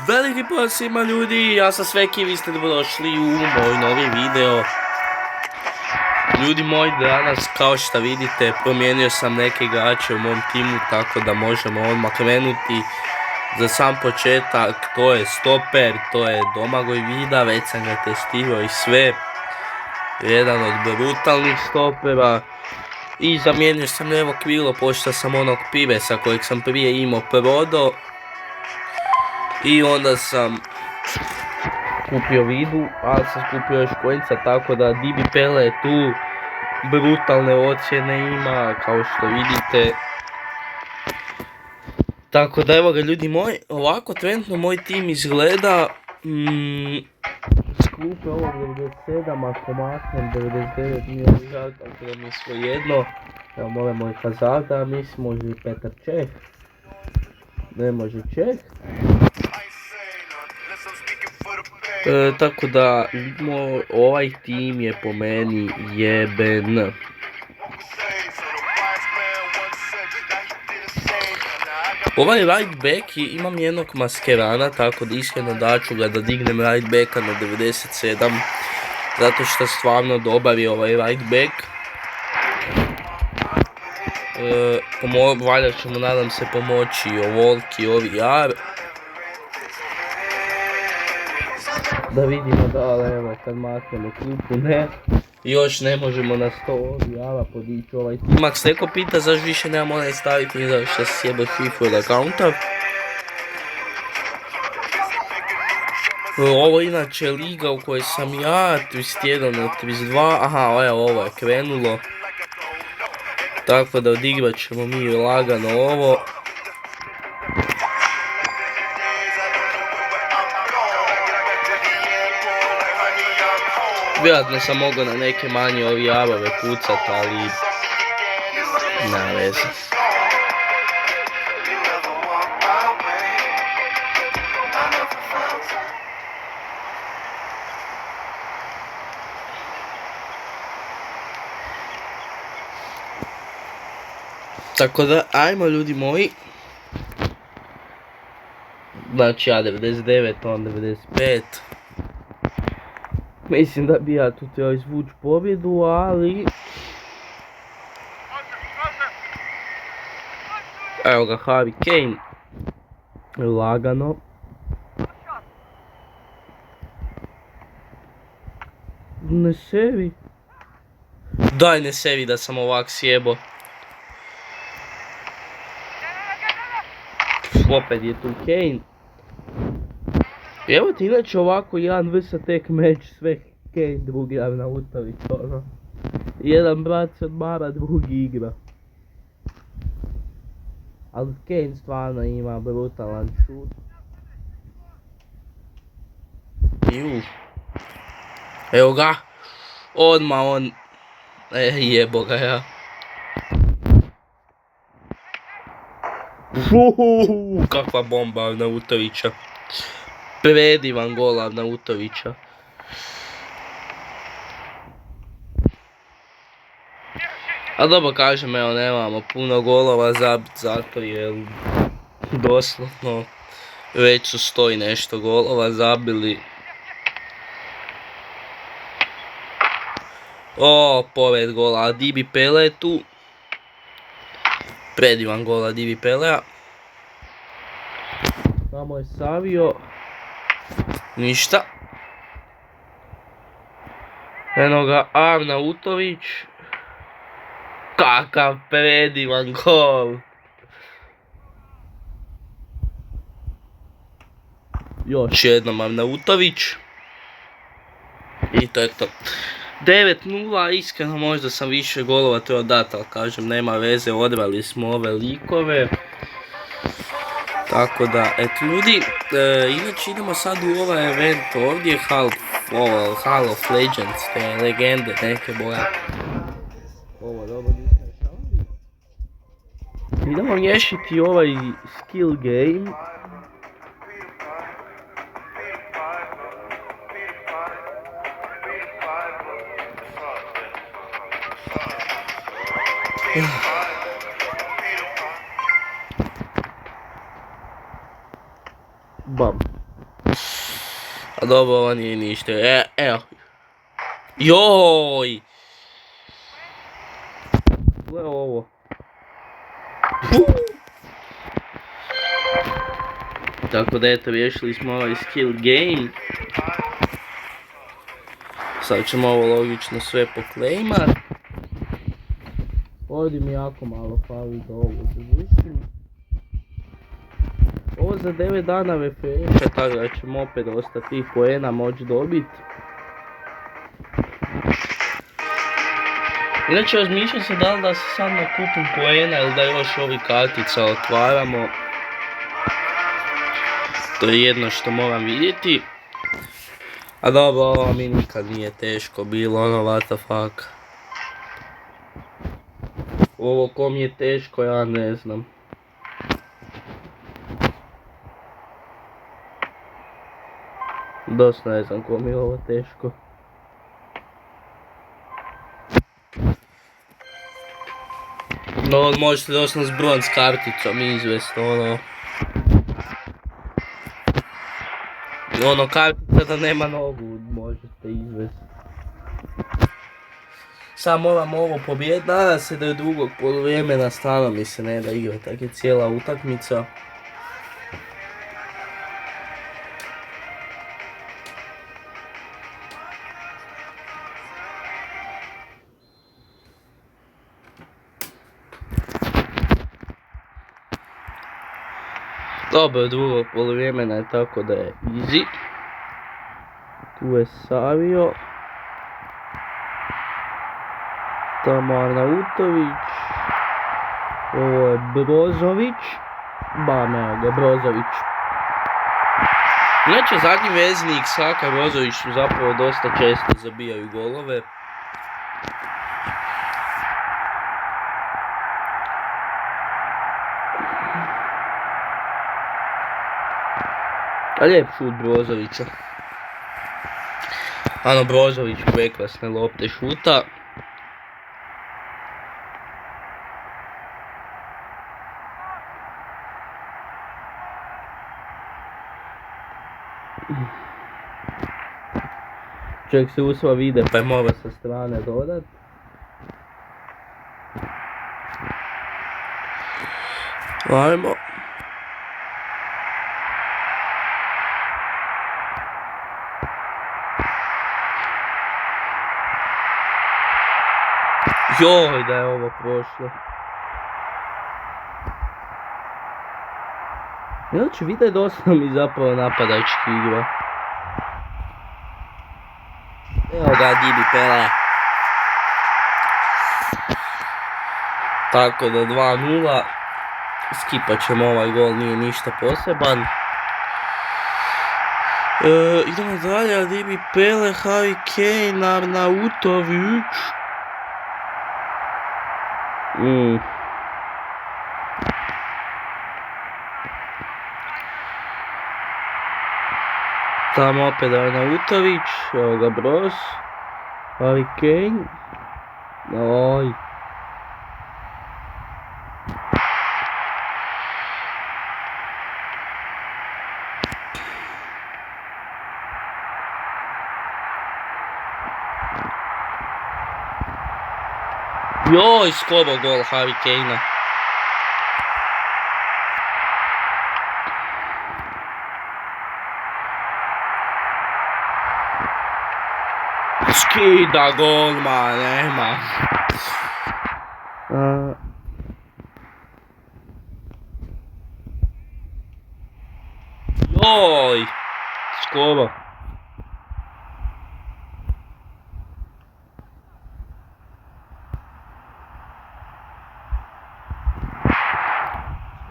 Veliki pozdrav svima ljudi, ja sam Sveki i vi ste dobrodošli u moj novi video. Ljudi moji, danas kao što vidite promijenio sam neke igrače u mom timu, tako da možemo odmah krenuti. Za sam početak to je stoper, to je Domagoj Vida, već sam ga testirao i sve. Jedan od brutalnih stopera. I zamijenio sam lijevo krilo pošto sam onog Pivesa kojeg sam prije imao prodao. I onda sam kupio Vidu, ali sam kupio još Kojnca, tako da Dibi Pele je tu. Brutalne ocjene ima, kao što vidite. Tako da evo ga ljudi moji, ovako trenutno moj tim izgleda. S klupe ovog 97, ako maknem 99 nije žal, tako da mi je svejedno. Evo molim moj Hazarda, mislim može i Petar Čeh. Ne može Čeh. Tako da vidimo, ovaj tim je po meni jeben. Ovaj right back, imam jednog Mascherana, tako da iskreno daću ga da dignem right backa na 97. Zato što stvarno dobar je ovaj right back. Valjda će mu nadam se pomoći i ovolki i ovi jar. Da vidimo da, ali evo kad maknemo klupu ne. Još ne možemo na 100 java podići ovaj tim. Max neko pita zašto više nemam onaj staviti ni zašto se sjebo šifru od accounta. Ovo je inače liga u kojoj sam ja, 31 od 32, aha ovo je krenulo. Tako da odigrat ćemo mi lagano ovo. Vjerojatno sam mogao na neke manje ovi javove pucat, ali nema veze. Tako da, ajmo ljudi moji. Znači ja 99, on 95. Mislim da bi ja tu trebao izvući pobjedu, ali... Evo ga Harry Kane. Lagano. Ne sevi. Daj ne sevi da sam ovak sjebo. Opet je tu Kane. Evo ti inače ovako jedan vrsa tek meč, sve Kane, drugi Arnautović, ono. Jedan brat se odmara, drugi igra. Ali Kane stvarno ima brutalan šut. Evo ga, odmah on, jebo ga ja. Kakva bomba Arnautovića. Predivan gol Arnautovića. A dobro kažem, evo nemamo puno golova zabit zato jer doslovno već su 100 i nešto golova zabili. Povred gola Dibi Pele je tu. Predivan gola Dibi Pelea. Samo je savio. Ništa. Eno ga Arnautović. Kakav predivan gol. Još jednom Arnautović. I to je to. 9-0, iskreno možda sam više golova trebao dati, ali kažem nema veze, odbrali smo ove likove. Tako da, eto ljudi, inače idemo sad u ovaj event ovdje, Hall of Legends, to je legende neke boje. Ovo dobro nisam šao. Idemo riješiti ovaj skill game. Bam. A dobro, ovo nije ništa. Evo. Joj! Gle ovo. Tako da eto, riješili smo ovaj skill game. Sad ćemo ovo logično sve poklejmat. Ovdje mi jako malo fali da ovo završim. Ovo za 9 dana VFF-a, tako da ćemo opet dosta tih poena moći dobiti. Inače, razmišljam se da li da se sad nakupim poena ili da još ovi kartica otvaramo. To je jedno što moram vidjeti. A dobro, ovo mi nikad nije teško bilo, ono what the fuck. Ovo ko mi je teško, ja ne znam. Dosta ne znam ko mi je ovo teško. No, možete doslovno s bronz karticom izvesti, ono. Ono, kartica da nema nogu, možete izvesti. Sad moram ovo pobijediti, nadam se da je drugog poluvremena, stvarno mi se ne da igrati, tak je cijela utakmica. Dobro, drugog poluvremena je tako da je easy. Tu je Savio. Tamo Arnautović. Ovo je Brozović. Bam, evo ga, Brozović. Inače, zadnji veznik Saka Brozović su zapravo dosta često zabijaju golove. A lijep šut Brozovića. Ano, Brozović prekrasne lopte šuta. Čovjek se usva vide pa je mora sa strane dodat. Ajmo. Joj, da je ovo prošlo. Inače, vide dosta mi zapravo napadački igra. Evo ga, Dibi Pele. Tako da 2-0. Skipat ćemo ovaj gol, nije ništa poseban. Idemo dalje, Dibi Pele, Harry Kane, Arnautović. Tamo opet Arnautović, evo ga Broz, Harry Kane, oj. Joj, skoro gol Harry Kane-a. Skida golma, nema. Joj, skoro.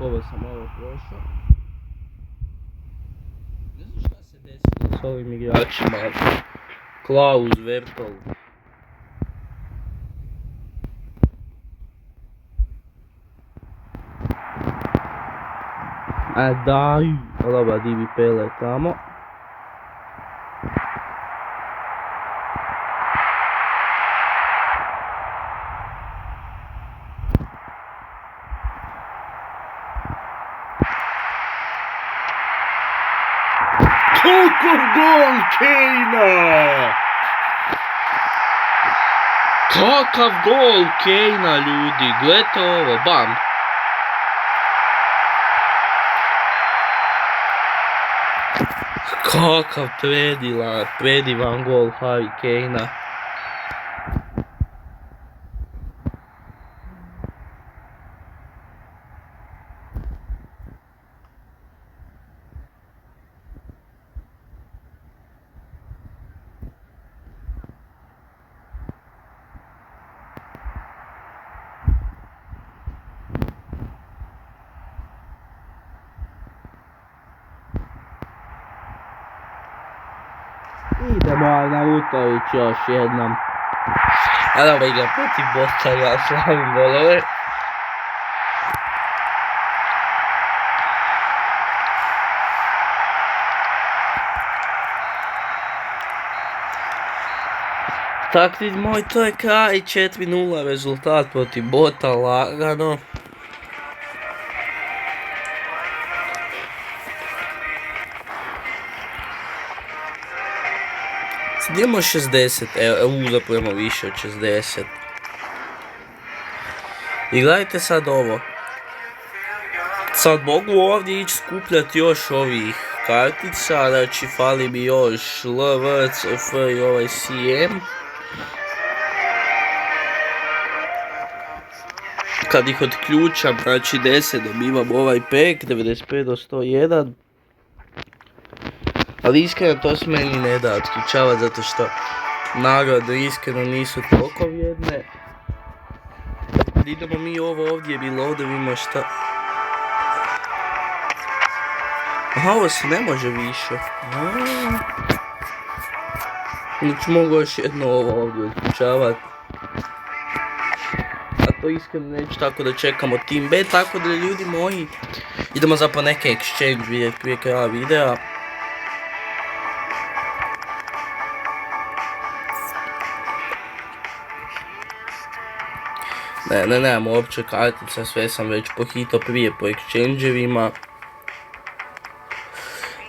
Ovo sam ovo prošao. Ne znam šta se desilo s ovim igračima. Klaus, Vertol. A daj. Dobro, Dibi Pele tamo. Kakav gol Kejna! Kakav gol Kejna, ljudi, gledajte ovo, bam! Kakav predivan gol Harry Kejna. Idemo Arnautović još jednom. Evo igra protiv Bota, ja slavim golove. Tako moj, to je kraj, 4-0 rezultat protiv Bota, lagano. Sad imamo 60, zapravo više od 60. I gledajte sad ovo. Sad mogu ovdje ići skupljati još ovih kartica, znači fali mi još LV, CF i ovaj CM. Kad ih odključam, znači 10 dobivam ovaj pack, 95 do 101. Ali iskreno to se meni ne da otključavati zato što nagrade iskreno nisu toliko vrijedne. Idemo mi ovo ovdje, bilo ovdje vidimo šta. Aha, ovo se ne može više. Znači mogu još jedno ovo ovdje otključavati. A to iskreno neću, tako da čekamo Team B, tako da ljudi moji. Idemo zapravo neke exchange vidjeti prije kraja videa. Nemam uopće kartica, sve sam već pohitao prije po exchange-evima.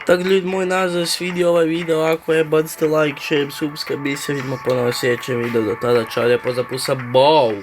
Tako ljudi moji, nazad se vidio ovaj video, ako je bacite like, share, subscribe i se vidimo ponovo u sljedećem videu, do tada čao, lijepo za pusa, bau!